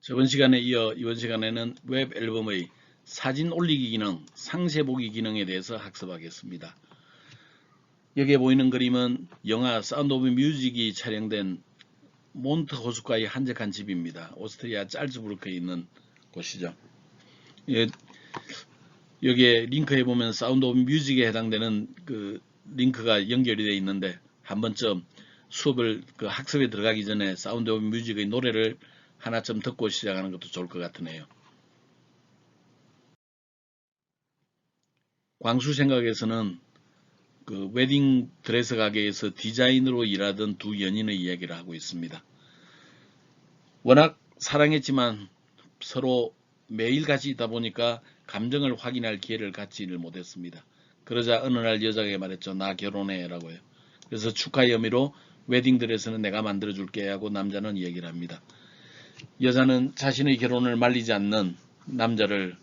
저번 시간에 이어 이번 시간에는 웹 앨범의 사진 올리기 기능, 상세 보기 기능에 대해서 학습하겠습니다. 여기에 보이는 그림은 영화 사운드 오브 뮤직이 촬영된 몬트 호숫가의 한적한 집입니다. 오스트리아 짤츠부르크에 있는 곳이죠. 여기에 링크에 보면 사운드 오브 뮤직에 해당되는 그 링크가 연결이 되어 있는데 한 번쯤 수업을 학습에 들어가기 전에 사운드 오브 뮤직의 노래를 하나쯤 듣고 시작하는 것도 좋을 것 같으네요. 광수 생각에서는 그 웨딩 드레스 가게에서 디자인으로 일하던 두 연인의 이야기를 하고 있습니다. 워낙 사랑했지만 서로 매일 같이 있다 보니까 감정을 확인할 기회를 갖지를 못했습니다. 그러자 어느 날 여자에게 말했죠. 나 결혼해 라고요. 그래서 축하 혐의로 웨딩 드레스는 내가 만들어 줄게 하고 남자는 이야기를 합니다. 여자는 자신의 결혼을 말리지 않는 남자를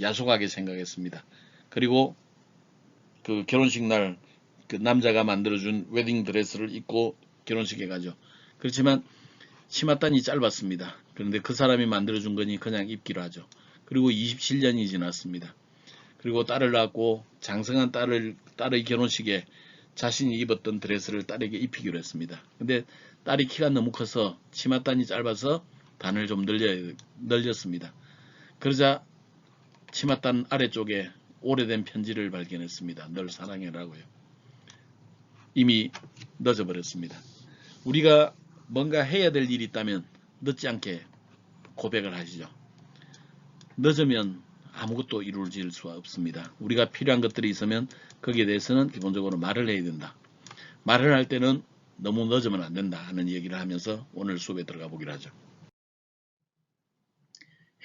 야속하게 생각했습니다. 그리고 그 결혼식 날 그 남자가 만들어준 웨딩 드레스를 입고 결혼식에 가죠. 그렇지만 치맛단이 짧았습니다. 그런데 그 사람이 만들어준 거니 그냥 입기로 하죠. 그리고 27년이 지났습니다. 그리고 딸을 낳고 장성한 딸의 결혼식에 자신이 입었던 드레스를 딸에게 입히기로 했습니다. 근데 딸이 키가 너무 커서 치맛단이 짧아서 단을 좀 늘렸습니다. 그러자 치맛단 아래쪽에 오래된 편지를 발견했습니다. 널 사랑해라고요. 이미 늦어버렸습니다. 우리가 뭔가 해야 될 일이 있다면 늦지 않게 고백을 하시죠. 늦으면 아무것도 이루어질 수가 없습니다. 우리가 필요한 것들이 있으면 거기에 대해서는 기본적으로 말을 해야 된다. 말을 할 때는 너무 늦으면 안 된다 하는 얘기를 하면서 오늘 수업에 들어가 보기로 하죠.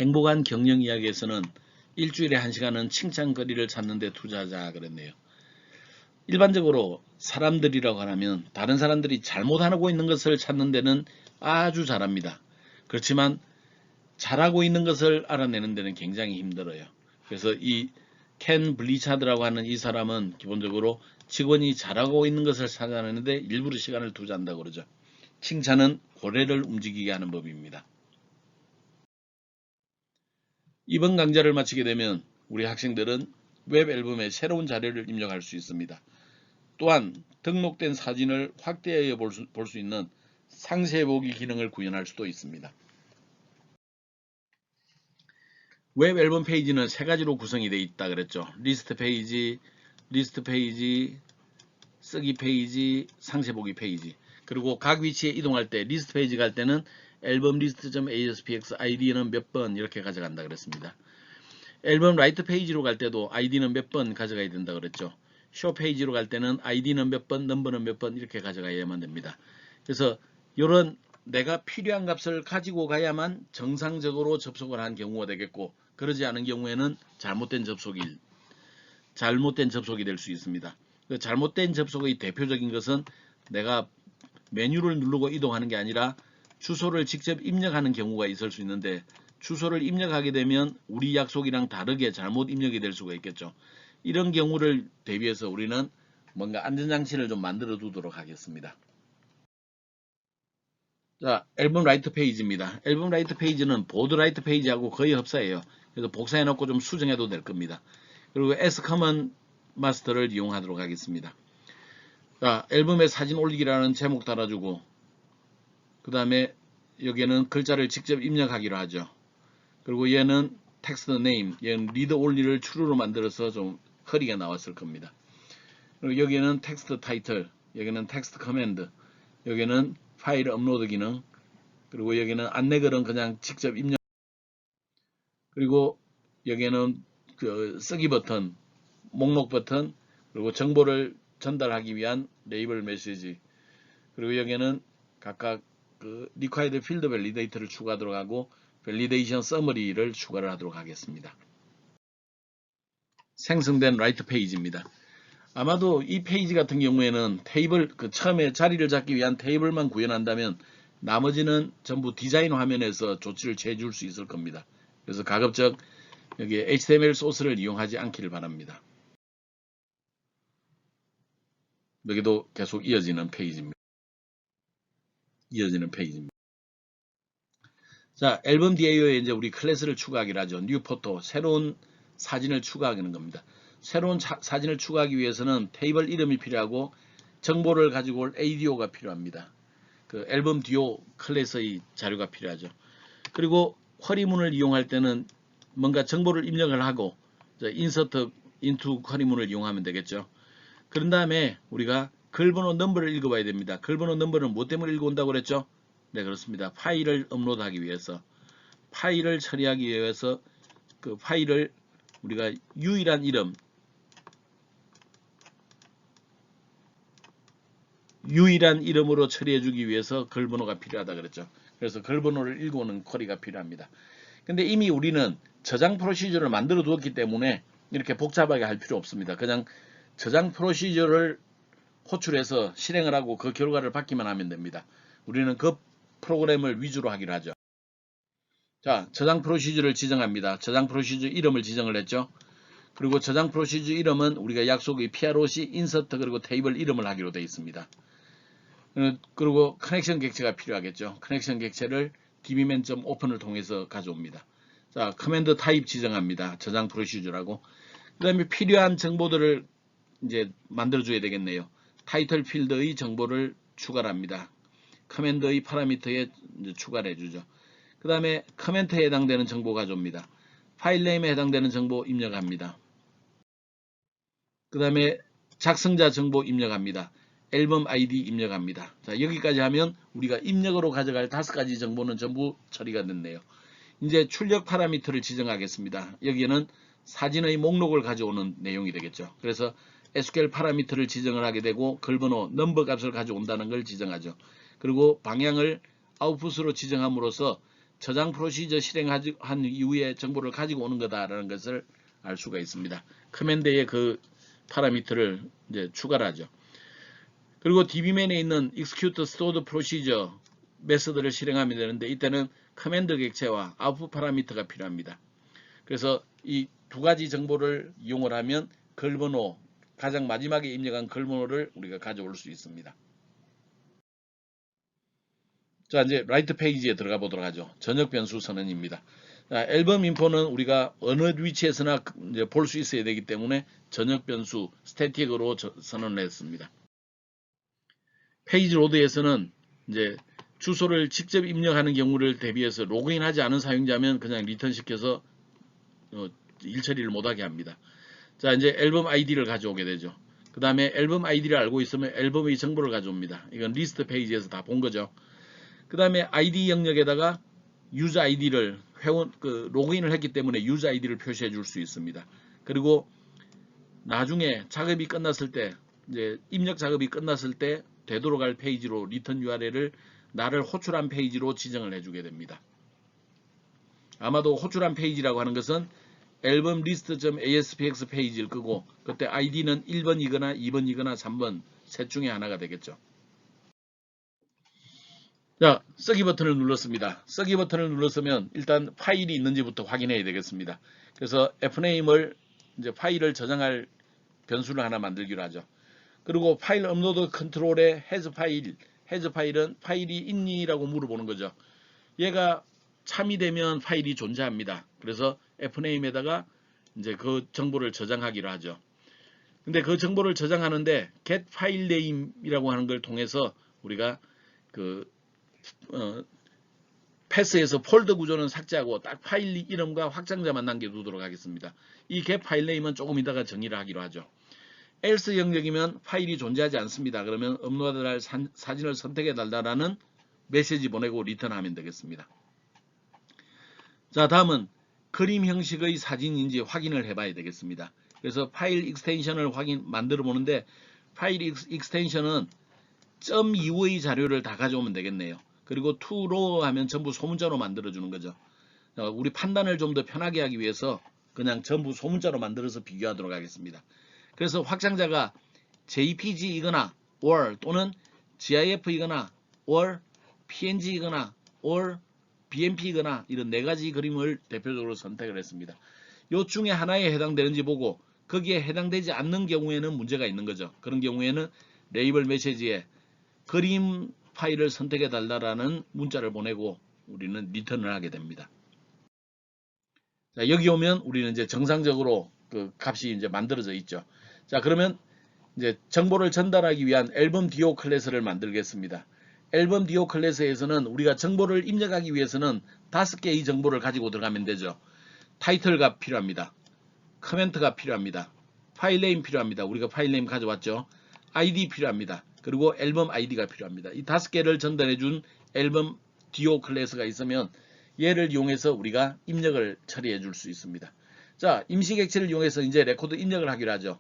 행복한 경영 이야기에서는 일주일에 1시간은 칭찬거리를 찾는 데 투자하자 그랬네요. 일반적으로 사람들이라고 하면 다른 사람들이 잘못하고 있는 것을 찾는 데는 아주 잘합니다. 그렇지만 잘하고 있는 것을 알아내는 데는 굉장히 힘들어요. 그래서 이 켄 블리차드라고 하는 이 사람은 기본적으로 직원이 잘하고 있는 것을 찾아내는데 일부러 시간을 투자한다고 그러죠. 칭찬은 고래를 움직이게 하는 법입니다. 이번 강좌를 마치게 되면 우리 학생들은 웹 앨범에 새로운 자료를 입력할 수 있습니다. 또한 등록된 사진을 확대하여 볼 수 있는 상세 보기 기능을 구현할 수도 있습니다. 웹 앨범 페이지는 세 가지로 구성이 되어 있다 그랬죠. 리스트 페이지, 쓰기 페이지, 상세 보기 페이지. 그리고 각 위치에 이동할 때 리스트 페이지 갈 때는 앨범 리스트.aspx id는 몇 번 이렇게 가져간다 그랬습니다. 앨범 라이트 페이지로 갈 때도 id는 몇 번 가져가야 된다 그랬죠. 쇼 페이지로 갈 때는 id는 몇 번, 넘버는 몇 번 이렇게 가져가야만 됩니다. 그래서 이런 내가 필요한 값을 가지고 가야만 정상적으로 접속을 한 경우가 되겠고 그러지 않은 경우에는 잘못된 접속이 될 수 있습니다. 그 잘못된 접속의 대표적인 것은 내가 메뉴를 누르고 이동하는 게 아니라 주소를 직접 입력하는 경우가 있을 수 있는데 주소를 입력하게 되면 우리 약속이랑 다르게 잘못 입력이 될 수가 있겠죠. 이런 경우를 대비해서 우리는 뭔가 안전장치를 좀 만들어 두도록 하겠습니다. 자, 앨범 라이트 페이지입니다. 앨범 라이트 페이지는 보드 라이트 페이지하고 거의 흡사해요. 그래서 복사해 놓고 좀 수정해도 될 겁니다. 그리고 S 커먼 마스터를 이용하도록 하겠습니다. 자, 앨범에 사진 올리기라는 제목 달아주고 그 다음에 여기에는 글자를 직접 입력하기로 하죠. 그리고 얘는 텍스트 네임, 얘는 리드 올리를 true로 만들어서 좀 허리가 나왔을 겁니다. 그리고 여기에는 텍스트 타이틀, 여기는 텍스트 커맨드, 여기는 파일 업로드 기능, 그리고 여기는 안내글은 그냥 직접 입력, 그리고 여기에는 그 쓰기 버튼, 목록 버튼, 그리고 정보를 전달하기 위한 레이블 메시지, 그리고 여기에는 각각 그 required field validator를 추가하도록 하고 validation summary를 추가를 하도록 하겠습니다. 생성된 라이트 페이지입니다. 아마도 이 페이지 같은 경우에는 테이블 처음에 자리를 잡기 위한 테이블만 구현한다면 나머지는 전부 디자인 화면에서 조치를 취해줄 수 있을 겁니다. 그래서 가급적 여기 HTML 소스를 이용하지 않기를 바랍니다. 여기도 계속 이어지는 페이지입니다. 자, 앨범 DAO에 이제 우리 클래스를 추가하기로 하죠. 뉴 포토, 새로운 사진을 추가하는 겁니다. 새로운 사진을 추가하기 위해서는 테이블 이름이 필요하고 정보를 가지고 올 ADO가 필요합니다. 그 앨범 DAO 클래스의 자료가 필요하죠. 그리고 쿼리문을 이용할 때는 뭔가 정보를 입력을 하고 인서트 인투 쿼리문을 이용하면 되겠죠. 그런 다음에 우리가 글번호 넘버를 읽어봐야 됩니다. 글번호 넘버는 뭐 때문에 읽어온다고 그랬죠? 네, 그렇습니다. 파일을 업로드하기 위해서, 파일을 처리하기 위해서 그 파일을 우리가 유일한 이름으로 처리해주기 위해서 글번호가 필요하다 그랬죠. 그래서 글번호를 읽어오는 쿼리가 필요합니다. 근데 이미 우리는 저장 프로시저를 만들어 두었기 때문에 이렇게 복잡하게 할 필요 없습니다. 그냥 저장 프로시저를 호출해서 실행을 하고 그 결과를 받기만 하면 됩니다. 우리는 그 프로그램을 위주로 하기로 하죠. 자, 저장 프로시저를 지정합니다. 저장 프로시저 이름을 지정을 했죠. 그리고 저장 프로시저 이름은 우리가 약속의 PROC 인서트 그리고 테이블 이름을 하기로 되어 있습니다. 그리고 커넥션 객체가 필요하겠죠. 커넥션 객체를 dbman.open을 통해서 가져옵니다. 자, 커맨드 타입 지정합니다. 저장 프로시저라고. 그 다음에 필요한 정보들을 이제 만들어줘야 되겠네요. 타이틀 필드의 정보를 추가를 합니다. 커맨드의 파라미터에 추가를 해주죠. 그 다음에 커멘트에 해당되는 정보 가져옵니다. 파일 네임에 해당되는 정보 입력합니다. 그 다음에 작성자 정보 입력합니다. 앨범 아이디 입력합니다. 자, 여기까지 하면 우리가 입력으로 가져갈 5가지 정보는 전부 처리가 됐네요. 이제 출력 파라미터를 지정하겠습니다. 여기에는 사진의 목록을 가져오는 내용이 되겠죠. 그래서 SQL 파라미터를 지정을 하게 되고 글번호, 넘버 값을 가져온다는 걸 지정하죠. 그리고 방향을 아웃풋으로 지정함으로써 저장 프로시저 실행한 이후에 정보를 가지고 오는 거다라는 것을 알 수가 있습니다. 커맨드에 그 파라미터를 이제 추가를 하죠. 그리고 dbman에 있는 execute stored procedure 메서드를 실행하면 되는데 이때는 커맨드 객체와 아웃풋 파라미터가 필요합니다. 그래서 이 두 가지 정보를 이용을 하면 글번호, 가장 마지막에 입력한 글번호를 우리가 가져올 수 있습니다. 자, 이제 라이트 페이지에 들어가 보도록 하죠. 전역 변수 선언입니다. 자, 앨범 인포는 우리가 어느 위치에서나 볼 수 있어야 되기 때문에 전역 변수 스태틱으로 선언을 했습니다. 페이지 로드에서는 이제 주소를 직접 입력하는 경우를 대비해서 로그인하지 않은 사용자면 그냥 리턴 시켜서 일처리를 못하게 합니다. 자, 이제 앨범 아이디를 가져오게 되죠. 그 다음에 앨범 아이디를 알고 있으면 앨범의 정보를 가져옵니다. 이건 리스트 페이지에서 다 본 거죠. 그 다음에 아이디 영역에다가 유저 아이디를 로그인을 했기 때문에 유저 아이디를 표시해 줄 수 있습니다. 그리고 나중에 작업이 끝났을 때, 이제 입력 작업이 끝났을 때 되도록 할 페이지로 리턴 URL을 나를 호출한 페이지로 지정을 해주게 됩니다. 아마도 호출한 페이지라고 하는 것은 앨범 리스트.aspx 페이지를 끄고 그때 아이디는 1번이거나 2번이거나 3번 셋 중에 하나가 되겠죠. 자, 쓰기 버튼을 눌렀습니다. 쓰기 버튼을 눌렀으면 일단 파일이 있는지부터 확인해야 되겠습니다. 그래서 fname을 이제 파일을 저장할 변수를 하나 만들기로 하죠. 그리고 파일 업로드 컨트롤에 has 파일은 파일이 있니라고 물어보는 거죠. 얘가 참이 되면 파일이 존재합니다. 그래서 fname에다가 이제 그 정보를 저장하기로 하죠. 근데 그 정보를 저장하는데 get file name이라고 하는 걸 통해서 우리가 패스에서 폴더 구조는 삭제하고 딱 파일 이름과 확장자만 남겨두도록 하겠습니다. 이 get file name은 조금 이따가 정의를 하기로 하죠. else 영역이면 파일이 존재하지 않습니다. 그러면 업로드할 사진을 선택해 달라는 메시지 보내고 리턴하면 되겠습니다. 자, 다음은 그림 형식의 사진인지 확인을 해봐야 되겠습니다. 그래서 파일 익스텐션을 만들어 보는데 파일 익스텐션은 점 이후의 자료를 다 가져오면 되겠네요. 그리고 to raw 하면 전부 소문자로 만들어 주는 거죠. 우리 판단을 좀 더 편하게 하기 위해서 그냥 전부 소문자로 만들어서 비교하도록 하겠습니다. 그래서 확장자가 JPG이거나 or 또는 GIF이거나 or PNG이거나 or BMP이거나 이런 4가지 그림을 대표적으로 선택을 했습니다. 요 중에 하나에 해당되는지 보고 거기에 해당되지 않는 경우에는 문제가 있는 거죠. 그런 경우에는 레이블 메시지에 그림 파일을 선택해 달라는 문자를 보내고 우리는 리턴을 하게 됩니다. 자, 여기 오면 우리는 이제 정상적으로 그 값이 이제 만들어져 있죠. 자, 그러면 이제 정보를 전달하기 위한 앨범 디오 클래스를 만들겠습니다. 앨범 디오 클래스에서는 우리가 정보를 입력하기 위해서는 5개의 정보를 가지고 들어가면 되죠. 타이틀 값 필요합니다. 커멘트가 필요합니다. 파일 네임 필요합니다. 우리가 파일 네임 가져왔죠. 아이디 필요합니다. 그리고 앨범 아이디가 필요합니다. 이 5개를 전달해 준 앨범 디오 클래스가 있으면 얘를 이용해서 우리가 입력을 처리해 줄 수 있습니다. 자, 임시객체를 이용해서 이제 레코드 입력을 하기로 하죠.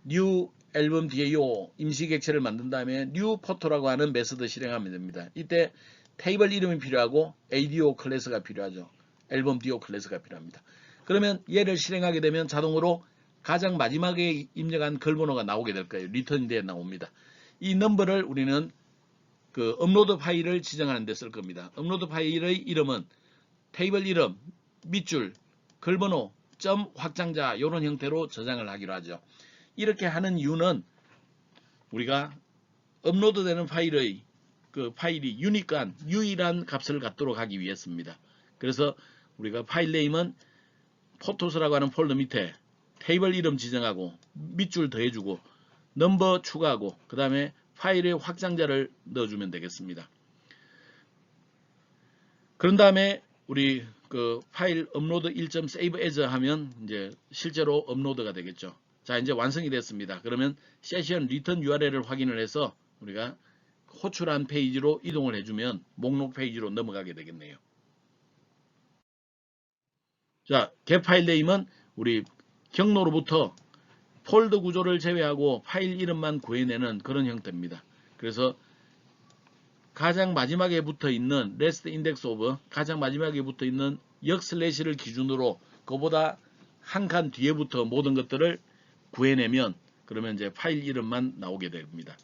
new 앨범 DAO 임시객체를 만든 다음에 new photo라고 하는 메서드 실행하면 됩니다. 이때 테이블 이름이 필요하고 ADO 클래스가 필요하죠. 앨범 DO 클래스가 필요합니다. 그러면 얘를 실행하게 되면 자동으로 가장 마지막에 입력한 글번호가 나오게 될 거예요. 리턴이 되어 나옵니다. 이 넘버를 우리는 그 업로드 파일을 지정하는 데 쓸 겁니다. 업로드 파일의 이름은 테이블 이름, 밑줄, 글번호, 점 확장자 이런 형태로 저장을 하기로 하죠. 이렇게 하는 이유는 우리가 업로드되는 파일의 그 파일이 유일한 값을 갖도록 하기 위해서입니다. 그래서 우리가 파일 네임은 포토스라고 하는 폴더 밑에 테이블 이름 지정하고 밑줄 더해주고 넘버 추가하고 그 다음에 파일의 확장자를 넣어주면 되겠습니다. 그런 다음에 우리 그 파일 업로드 1.save as 하면 이제 실제로 업로드가 되겠죠. 자, 이제 완성이 됐습니다. 그러면 세션 리턴 URL을 확인을 해서 우리가 호출한 페이지로 이동을 해주면 목록 페이지로 넘어가게 되겠네요. 자, get 파일 네임은 우리 경로로부터 폴더 구조를 제외하고 파일 이름만 구해내는 그런 형태입니다. 그래서 가장 마지막에 붙어 있는 last index of 가장 마지막에 붙어 있는 역 슬래시를 기준으로 그보다 한 칸 뒤에부터 모든 것들을 구해내면 그러면 이제 파일 이름만 나오게 됩니다.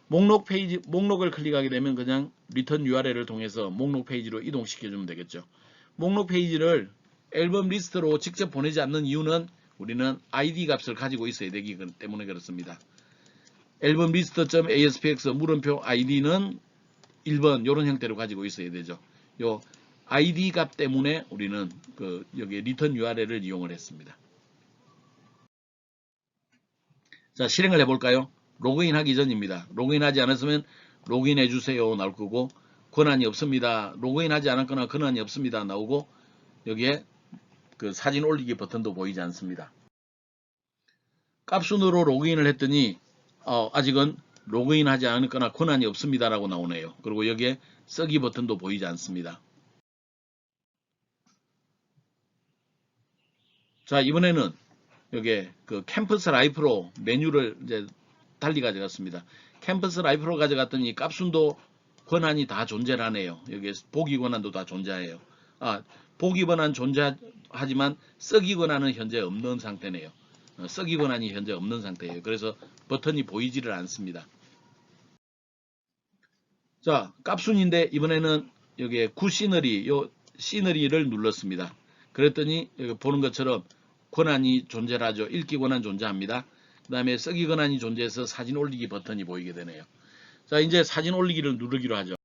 목록 페이지, 목록을 클릭하게 되면 그냥 리턴 URL을 통해서 목록 페이지로 이동시켜주면 되겠죠. 목록 페이지를 앨범 리스트로 직접 보내지 않는 이유는 우리는 ID 값을 가지고 있어야 되기 때문에 그렇습니다. 앨범 리스트.aspx 물음표 ID는 1번 이런 형태로 가지고 있어야 되죠. 요 ID 값 때문에 우리는 그 여기 리턴 URL을 이용을 했습니다. 자, 실행을 해볼까요? 로그인 하기 전입니다. 로그인 하지 않았으면 로그인 해주세요 나올 거고 권한이 없습니다. 로그인 하지 않았거나 권한이 없습니다 나오고 여기에 그 사진 올리기 버튼도 보이지 않습니다. 값순으로 로그인을 했더니 아직은 로그인 하지 않았거나 권한이 없습니다 라고 나오네요. 그리고 여기에 쓰기 버튼도 보이지 않습니다. 자, 이번에는 여기에 그 캠퍼스 라이프로 메뉴를 이제 달리 가져갔습니다. 캠퍼스 라이프로 가져갔더니 값순도 권한이 다 존재를 하네요. 여기에 보기 권한도 다 존재해요. 보기 권한 존재하지만 쓰기 권한은 현재 없는 상태네요. 쓰기 권한이 현재 없는 상태예요. 그래서 버튼이 보이지를 않습니다. 자, 값순인데 이번에는 여기에 굿시너리, 요 시너리를 눌렀습니다. 그랬더니 여기 보는 것처럼 권한이 존재하죠. 읽기 권한 존재합니다. 그 다음에 쓰기 권한이 존재해서 사진 올리기 버튼이 보이게 되네요. 자, 이제 사진 올리기를 누르기로 하죠.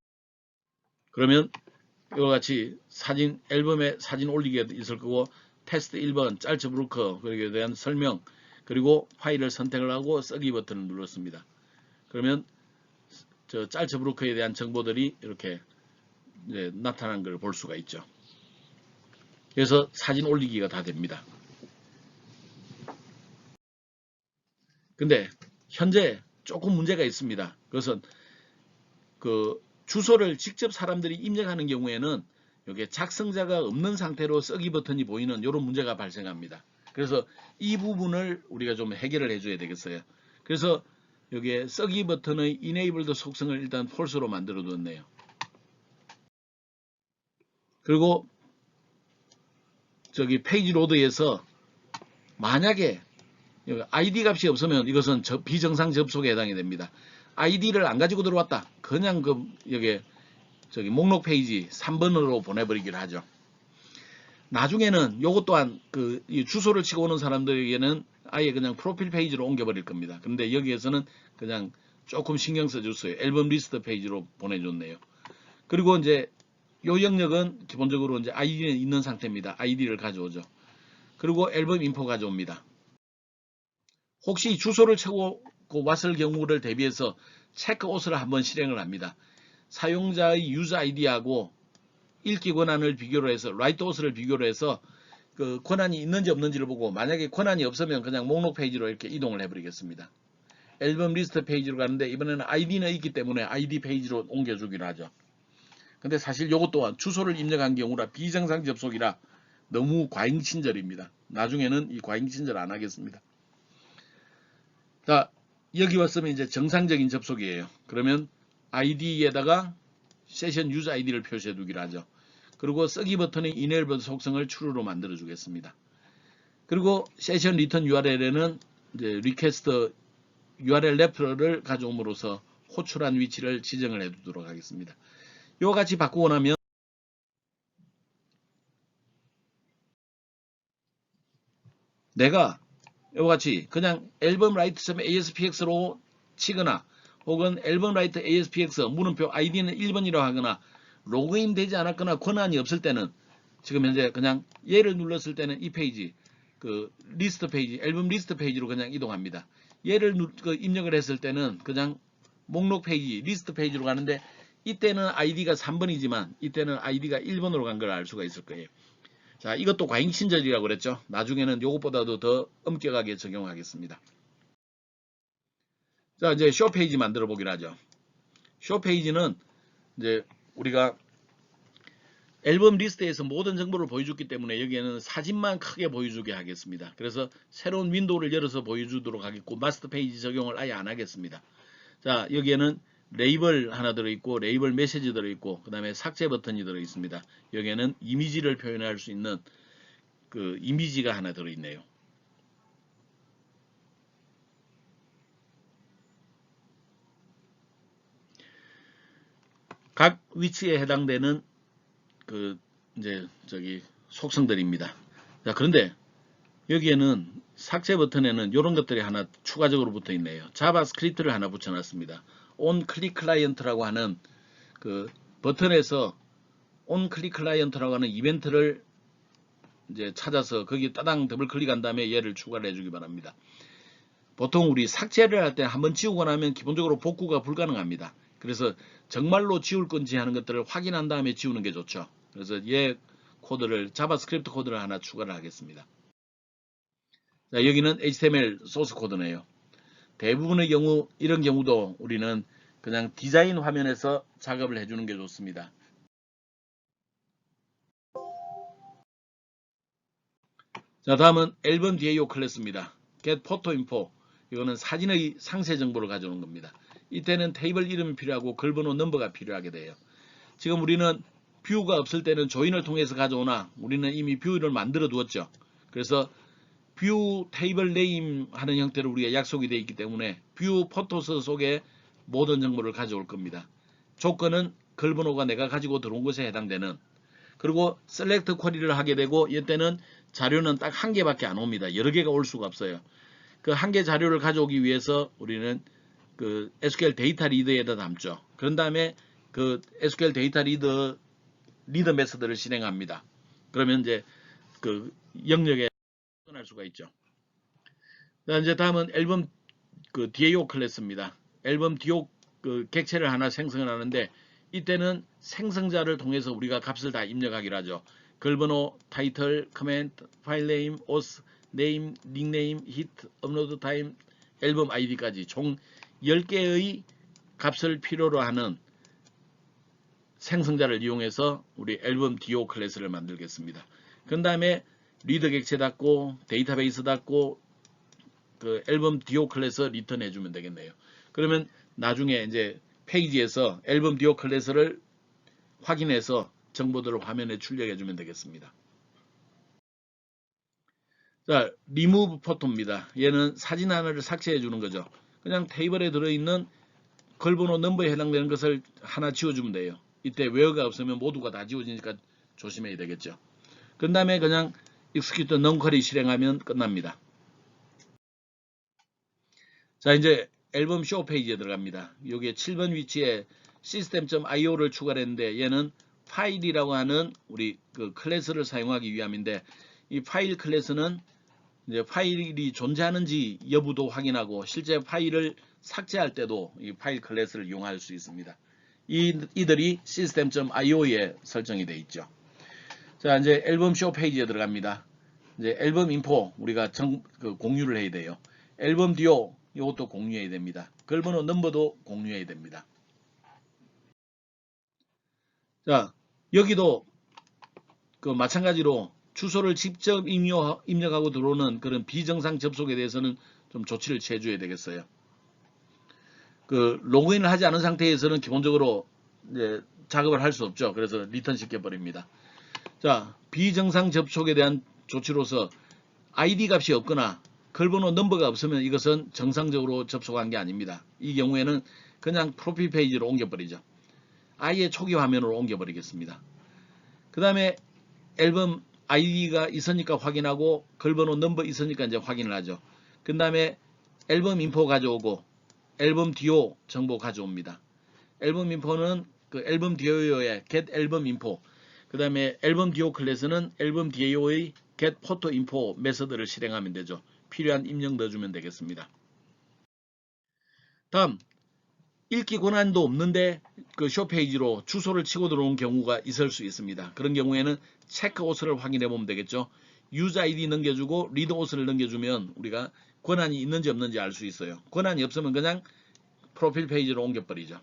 그러면 이와 같이 사진 앨범에 사진 올리기가 있을 거고 테스트 1번 짤츠 브루커 그리고 대한 설명 그리고 파일을 선택을 하고 쓰기 버튼을 눌렀습니다. 그러면 저 짤츠 브루커에 대한 정보들이 이렇게 이제 나타난 걸 볼 수가 있죠. 그래서 사진 올리기가 다 됩니다. 근데 현재 조금 문제가 있습니다. 그것은 그 주소를 직접 사람들이 입력하는 경우에는 여기에 작성자가 없는 상태로 쓰기 버튼이 보이는 이런 문제가 발생합니다. 그래서 이 부분을 우리가 좀 해결을 해줘야 되겠어요. 그래서 여기에 쓰기 버튼의 enabled속성을 일단 false로 만들어 뒀네요. 그리고 저기 페이지 로드에서 만약에 ID 값이 없으면 이것은 비정상 접속에 해당이 됩니다. ID를 안 가지고 들어왔다. 그냥 여기 저기 목록 페이지 3번으로 보내버리기를 하죠. 나중에는 요것 또한 이 주소를 치고 오는 사람들에게는 아예 그냥 프로필 페이지로 옮겨버릴 겁니다. 근데 여기에서는 그냥 조금 신경 써줬어요. 앨범 리스트 페이지로 보내줬네요. 그리고 이제 요 영역은 기본적으로 이제 아이디는 있는 상태입니다. 아이디를 가져오죠. 그리고 앨범 인포 가져옵니다. 혹시 주소를 채우고 왔을 경우를 대비해서 체크 옷을 한번 실행을 합니다. 사용자의 유저 아이디하고 읽기 권한을 비교로 해서 라이트 옷을 비교로 해서 그 권한이 있는지 없는지를 보고 만약에 권한이 없으면 그냥 목록 페이지로 이렇게 이동을 해버리겠습니다. 앨범 리스트 페이지로 가는데 이번에는 아이디는 있기 때문에 아이디 페이지로 옮겨주기로 하죠. 근데 사실 이것 또한 주소를 입력한 경우라 비정상 접속이라 너무 과잉 친절입니다. 나중에는 이 과잉 친절 안 하겠습니다. 자, 여기 왔으면 이제 정상적인 접속이에요. 그러면 아이디에다가 세션 유저 아이디를 표시해 두기로 하죠. 그리고 쓰기 버튼의 enable 속성을 true로 만들어 주겠습니다. 그리고 세션 리턴 URL에는 이제 리퀘스트 URL 레퍼럴을 가져옴으로써 호출한 위치를 지정을 해 두도록 하겠습니다. 이와 같이 바꾸고 나면 내가 이와 같이 그냥 앨범 라이트.aspx로 치거나 혹은 앨범 라이트 aspx 물음표 아이디는 1번이라고 하거나 로그인 되지 않았거나 권한이 없을 때는 지금 현재 그냥 얘를 눌렀을 때는 이 페이지 그 리스트 페이지 앨범 리스트 페이지로 그냥 이동합니다. 얘를 입력을 했을 때는 그냥 목록 페이지 리스트 페이지로 가는데 이때는 아이디가 3번이지만 이때는 아이디가 1번으로 간 걸 알 수가 있을 거예요. 자, 이것도 과잉 친절이라고 그랬죠. 나중에는 이것보다도 더 엄격하게 적용하겠습니다. 자, 이제 쇼 페이지 만들어 보기로 하죠. 쇼 페이지는 이제 우리가 앨범 리스트에서 모든 정보를 보여줬기 때문에 여기에는 사진만 크게 보여주게 하겠습니다. 그래서 새로운 윈도우를 열어서 보여주도록 하겠고 마스터 페이지 적용을 아예 안 하겠습니다. 자, 여기에는 레이블 하나 들어있고 레이블 메시지 들어있고 그 다음에 삭제 버튼이 들어있습니다. 여기에는 이미지를 표현할 수 있는 그 이미지가 하나 들어있네요. 각 위치에 해당되는 그 이제 저기 속성들입니다. 자, 그런데 여기에는 삭제 버튼에는 이런 것들이 하나 추가적으로 붙어 있네요. 자바스크립트를 하나 붙여놨습니다. on click client라고 하는 그 버튼에서 on click client라고 하는 이벤트를 이제 찾아서 거기 따당 더블 클릭한 다음에 얘를 추가를 해주기 바랍니다. 보통 우리 삭제를 할 때 한번 지우고 나면 기본적으로 복구가 불가능합니다. 그래서 정말로 지울 건지 하는 것들을 확인한 다음에 지우는 게 좋죠. 그래서 얘 코드를 자바스크립트 코드를 하나 추가를 하겠습니다. 자, 여기는 HTML 소스 코드네요. 대부분의 경우 이런 경우도 우리는 그냥 디자인 화면에서 작업을 해주는 게 좋습니다. 자, 다음은 앨범 DAO 클래스입니다. get photo info 이거는 사진의 상세 정보를 가져오는 겁니다. 이때는 테이블 이름이 필요하고 글번호 넘버가 필요하게 돼요. 지금 우리는 뷰가 없을 때는 조인을 통해서 가져오나 우리는 이미 뷰를 만들어 두었죠. 그래서 뷰 테이블 네임 하는 형태로 우리가 약속이 되어 있기 때문에 뷰 포토스 속에 모든 정보를 가져올 겁니다. 조건은 글번호가 내가 가지고 들어온 것에 해당되는 그리고 셀렉트 쿼리를 하게 되고 이때는 자료는 딱 한 개밖에 안 옵니다. 여러 개가 올 수가 없어요. 그 한 개 자료를 가져오기 위해서 우리는 그 SQL 데이터 리더에다 담죠. 그런 다음에 그 SQL 데이터 리더 메서드를 실행합니다. 그러면 이제 그 영역에 접근할 수가 있죠. 자, 이제 다음은 앨범 그 DAO 클래스입니다. 앨범 DAO 그 객체를 하나 생성을 하는데 이때는 생성자를 통해서 우리가 값을 다 입력하기로 하죠. 글번호, 타이틀, 커멘트, 파일 네임, 오스, 네임, 닉네임, 히트, 업로드 타임, 앨범 아이디까지 총 10개의 값을 필요로 하는 생성자를 이용해서 우리 앨범 DAO 클래스를 만들겠습니다. 그 다음에 리더 객체 닫고 데이터베이스 닫고 그 앨범 DAO 클래스 리턴 해주면 되겠네요. 그러면 나중에 이제 페이지에서 앨범 DAO 클래스를 확인해서 정보들을 화면에 출력해주면 되겠습니다. 자, 리무브 포토입니다. 얘는 사진 하나를 삭제해 주는 거죠. 그냥 테이블에 들어있는 글번호 넘버에 해당되는 것을 하나 지워주면 돼요. 이때 웨어가 없으면 모두가 다 지워지니까 조심해야 되겠죠. 그 다음에 그냥 execute non-query 실행하면 끝납니다. 자, 이제 앨범 쇼 페이지에 들어갑니다. 여기에 7번 위치에 system.io를 추가를 했는데 얘는 파일이라고 하는 우리 그 클래스를 사용하기 위함인데, 이 파일 클래스는 이제 파일이 존재하는지 여부도 확인하고 실제 파일을 삭제할 때도 이 파일 클래스를 이용할 수 있습니다. 이들이 system.io에 설정이 되어 있죠. 자, 이제 앨범 쇼 페이지에 들어갑니다. 이제 앨범 인포 우리가 공유를 해야 돼요. 앨범 듀오 이것도 공유해야 됩니다. 글번호 넘버도 공유해야 됩니다. 자, 여기도 그 마찬가지로 주소를 직접 입력하고 들어오는 그런 비정상 접속에 대해서는 좀 조치를 취해줘야 되겠어요. 그 로그인을 하지 않은 상태에서는 기본적으로 이제 작업을 할 수 없죠. 그래서 리턴 시켜버립니다. 자, 비정상 접속에 대한 조치로서 ID 값이 없거나 글번호 넘버가 없으면 이것은 정상적으로 접속한 게 아닙니다. 이 경우에는 그냥 프로필 페이지로 옮겨버리죠. 아예 초기 화면으로 옮겨버리겠습니다. 그 다음에 앨범 아이디가 있으니까 확인하고 글번호 넘버 있으니까 이제 확인을 하죠. 그 다음에 앨범 인포 가져오고 앨범 듀오 정보 가져옵니다. 앨범 인포는 그 앨범 듀오의 get 앨범 인포, 그 다음에 앨범 듀오 클래스는 앨범 듀오의 get photo info 메서드를 실행하면 되죠. 필요한 입력 넣어주면 되겠습니다. 다음, 읽기 권한도 없는데 그 쇼 페이지로 주소를 치고 들어온 경우가 있을 수 있습니다. 그런 경우에는 체크 옷을 확인해 보면 되겠죠. 유저 아이디 넘겨주고 리드 옷을 넘겨주면 우리가 권한이 있는지 없는지 알 수 있어요. 권한이 없으면 그냥 프로필 페이지로 옮겨버리죠.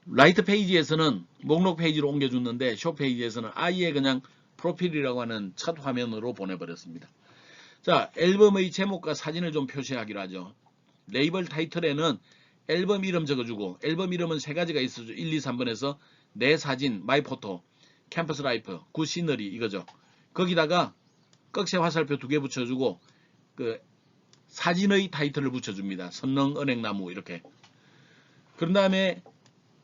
라이트 페이지에서는 목록 페이지로 옮겨줬는데 쇼 페이지에서는 아예 그냥 프로필이라고 하는 첫 화면으로 보내버렸습니다. 자, 앨범의 제목과 사진을 좀 표시하기로 하죠. 레이블 타이틀에는 앨범 이름 적어주고, 앨범 이름은 세 가지가 있어죠. 1, 2, 3번에서 내 사진, 마이 포토, 캠퍼스 라이프, 굿 시너리 이거죠. 거기다가 꺽쇠 화살표 2개 붙여주고 그 사진의 타이틀을 붙여줍니다. 선릉, 은행나무 이렇게. 그런 다음에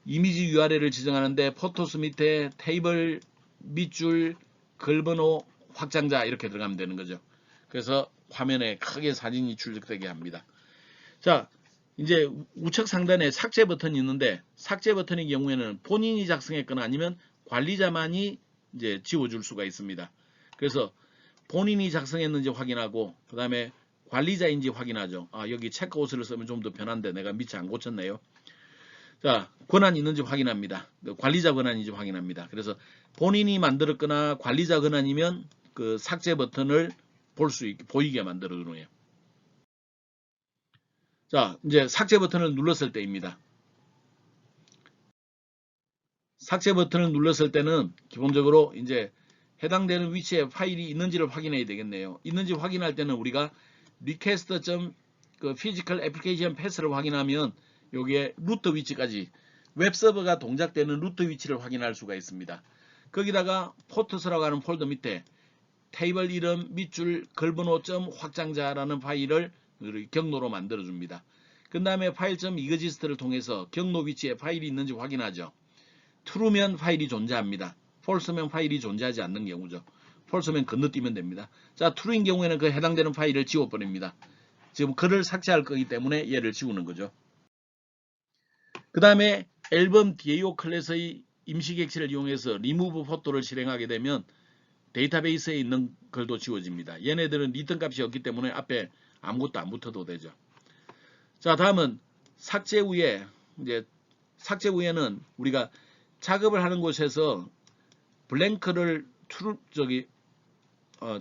이미지 URL을 지정하는데 포토스 밑에 테이블 밑줄 글번호 확장자 이렇게 들어가면 되는 거죠. 그래서 화면에 크게 사진이 출력되게 합니다. 자, 이제 우측 상단에 삭제 버튼이 있는데 삭제 버튼의 경우에는 본인이 작성했거나 아니면 관리자만이 이제 지워줄 수가 있습니다. 그래서 본인이 작성했는지 확인하고 그 다음에 관리자인지 확인하죠. 아, 여기 체크아웃을 쓰면 좀 더 편한데 내가 밑에 안 고쳤네요. 자, 권한이 있는지 확인합니다. 관리자 권한인지 확인합니다. 그래서 본인이 만들었거나 관리자 권한이면 그 삭제 버튼을 볼 수 있게 보이게 만들어 놓아요. 자, 이제 삭제 버튼을 눌렀을 때입니다. 삭제 버튼을 눌렀을 때는 기본적으로 이제 해당되는 위치에 파일이 있는지를 확인해야 되겠네요. 있는지 확인할 때는 우리가 request. 그 physical application path를 확인하면 여기에 루트 위치까지 웹서버가 동작되는 루트 위치를 확인할 수가 있습니다. 거기다가 포트스라고 하는 폴더 밑에 테이블 이름 밑줄 글번호 점 확장자라는 파일을 경로로 만들어 줍니다. 그 다음에 파일.exist를 통해서 경로 위치에 파일이 있는지 확인하죠. true면 파일이 존재합니다. false면 파일이 존재하지 않는 경우죠. false면 건너뛰면 됩니다. 자, true인 경우에는 그 해당되는 파일을 지워버립니다. 지금 글을 삭제할 거기 때문에 얘를 지우는 거죠. 그 다음에 앨범 DAO 클래스의 임시객체를 이용해서 remove photo를 실행하게 되면 데이터베이스에 있는 글도 지워집니다. 얘네들은 리턴 값이 없기 때문에 앞에 아무것도 안 붙어도 되죠. 자, 다음은 삭제 후에 이제 삭제 후에는 우리가 작업을 하는 곳에서 블랭크를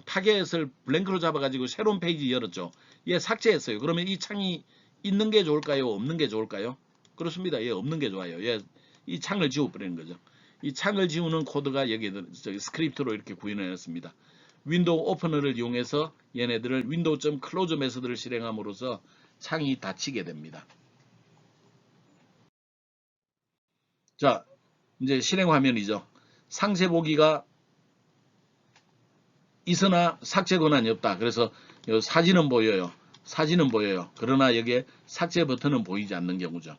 타겟을 블랭크로 잡아가지고 새로운 페이지 열었죠. 얘 삭제했어요. 그러면 이 창이 있는 게 좋을까요? 없는 게 좋을까요? 그렇습니다. 얘 없는 게 좋아요. 얘 이 창을 지워버리는 거죠. 이 창을 지우는 코드가 여기 스크립트로 이렇게 구현해놨습니다. 윈도우 오퍼너를 이용해서 얘네들을 window.close 메서드를 실행함으로써 창이 닫히게 됩니다. 자, 이제 실행 화면이죠. 상세 보기가 있으나 삭제 권한이 없다. 그래서 사진은 보여요. 사진은 보여요. 그러나 여기에 삭제 버튼은 보이지 않는 경우죠.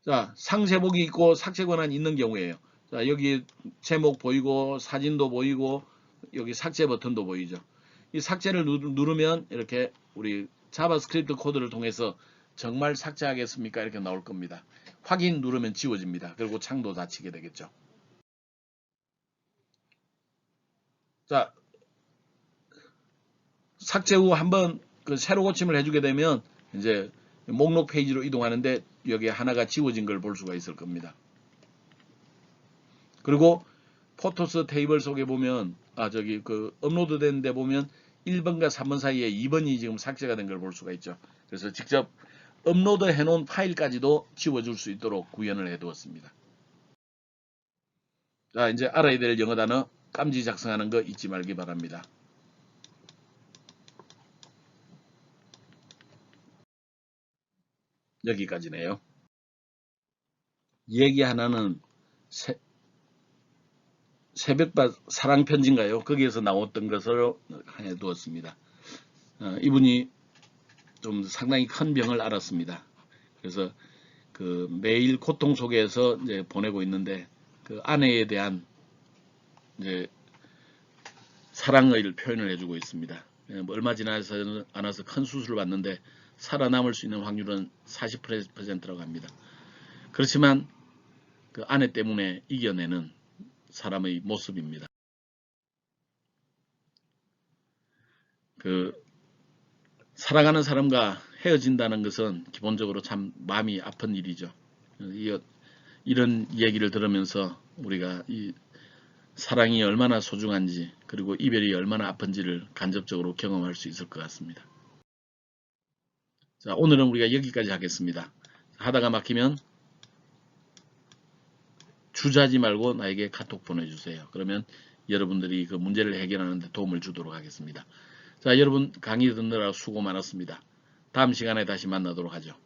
자, 상세 보기 있고 삭제 권한이 있는 경우에요. 자, 여기 제목 보이고 사진도 보이고 여기 삭제 버튼도 보이죠. 이 삭제를 누르면 이렇게 우리 자바스크립트 코드를 통해서 정말 삭제하겠습니까? 이렇게 나올 겁니다. 확인 누르면 지워집니다. 그리고 창도 닫히게 되겠죠. 자, 삭제 후 한번 그 새로 고침을 해주게 되면 이제 목록 페이지로 이동하는데 여기 하나가 지워진 걸 볼 수가 있을 겁니다. 그리고 포토스 테이블 속에 보면 저기 그 업로드 된 데 보면 1번과 3번 사이에 2번이 지금 삭제가 된 걸 볼 수가 있죠. 그래서 직접 업로드 해놓은 파일까지도 지워줄 수 있도록 구현을 해두었습니다. 자, 이제 알아야 될 영어 단어 깜지 작성하는 거 잊지 말기 바랍니다. 여기까지네요. 얘기 하나는 새벽밭 사랑편지인가요? 거기에서 나왔던 것을 해두었습니다. 이분이 좀 상당히 큰 병을 앓았습니다. 그래서 그 매일 고통 속에서 이제 보내고 있는데 그 아내에 대한 이제 사랑의 표현을 해주고 있습니다. 뭐 얼마 지나지 않아서 큰 수술을 받는데 살아남을 수 있는 확률은 40%라고 합니다. 그렇지만 그 아내 때문에 이겨내는 사람의 모습입니다. 그 사랑하는 사람과 헤어진다는 것은 기본적으로 참 마음이 아픈 일이죠. 이런 얘기를 들으면서 우리가 이 사랑이 얼마나 소중한지 그리고 이별이 얼마나 아픈지를 간접적으로 경험할 수 있을 것 같습니다. 자, 오늘은 우리가 여기까지 하겠습니다. 하다가 막히면 주저하지 말고 나에게 카톡 보내주세요. 그러면 여러분들이 그 문제를 해결하는 데 도움을 주도록 하겠습니다. 자, 여러분 강의 듣느라 수고 많았습니다. 다음 시간에 다시 만나도록 하죠.